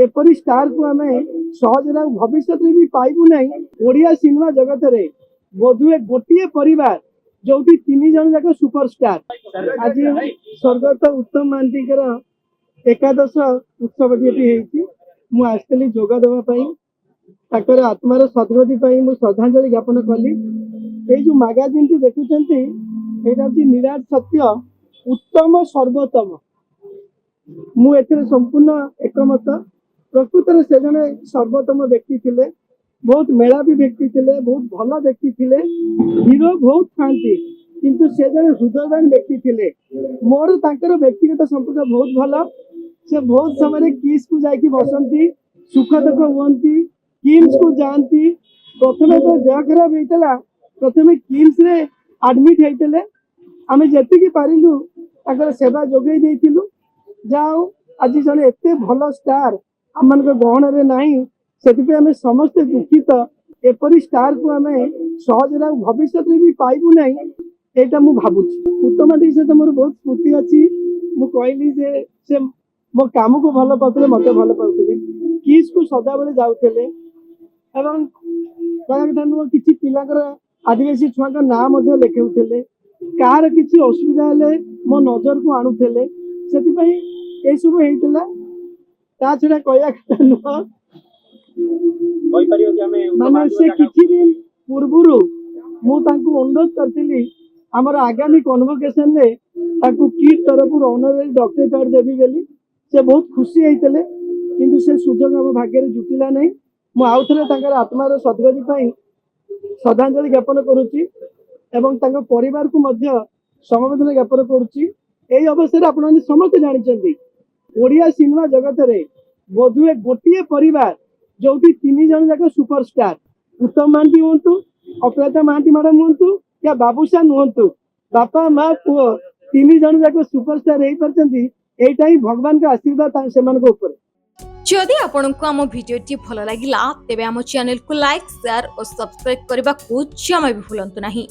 एपरी star को आम सहज भविष्य भी पाइबू ना। ओडिया सिनेमा जगत रे बोधुए गोटे परिवार जो 3 जन जाक सुपरस्टार। आज स्वर्गत उत्तम महांती एकादश उत्सव मुझे जोग देवाई आत्मार सद्गति श्रद्धांजलि ज्ञापन कली। ये जो मैगजीन टी देखुं निराट सत्य उत्तम सर्वोत्तम मुझे संपूर्ण एकमत। प्रकृत में से जने सर्वोत्तम व्यक्ति थे, बहुत मेलावी व्यक्ति थे, बहुत भल व्यक्ति थे। हीरो बहुत था किंतु से जने हृदयवान व्यक्ति थे। मोर तांकर व्यक्तिगत संपर्क बहुत भल। से बहुत समय किस को जाकि बसंती, सुख दुख हुंती, किम्स को जाती। प्रथम तो देह खराब होता प्रथम किम्स रे एडमिट होते आम जी पारू सेवा जोगे देलु। जाओ आज जड़े एत भल स्टार आम मान गहन में ना से समस्ते दुखित। एपरी स्टार को आम सहज भविष्य भी पाइबू ना। यहाँ मुझे भावुँ उत्तम महांती सहित मोर बहुत स्मृति अच्छी। मुझे से मो काम को भल पाते मत भल पाते किस को सदाबले जाऊे एवं कि पिलाकर आदिवासी छुआ का ना लिखाऊे कार किसी असुविधा हेले मो नजर को आणुले से सब होता छड़ा कहया कथा नुह। माने से किछि दिन पूर्व मुझे अनुरोध करी आमर आगामी कन्वोकेशन रे किट तरफ ऑनररी डॉक्टरेट देवी बोली। से बहुत खुशी होते किंतु से सुजोग आम भाग्य जुटिला नहीं। मुझे आत्मार सद्गति श्रद्धांजलि ज्ञापन करुच्ची एवं परिवार को समवेदना ज्ञापन करुच्ची। यही अवसर आप समस्त जानते ओडिया सिनेमा जगत रे बोधुए गोटे परिवार जो 3 जन जाक सुपरस्टार। उत्तम महांती हूँ, अपराजिता महांती मैडम हूँ या बाबूशान हूँ, बापा माँ पुओ 3 जन जाक सुपरस्टार हो पार्टी। यहीटा ही भगवान का आशीर्वाद से जदि आपंको आम भिडी भल लगा तेब आम चैनल को लाइक शेयर और सब्सक्राइब करने को जमा भी भूलु नहीं।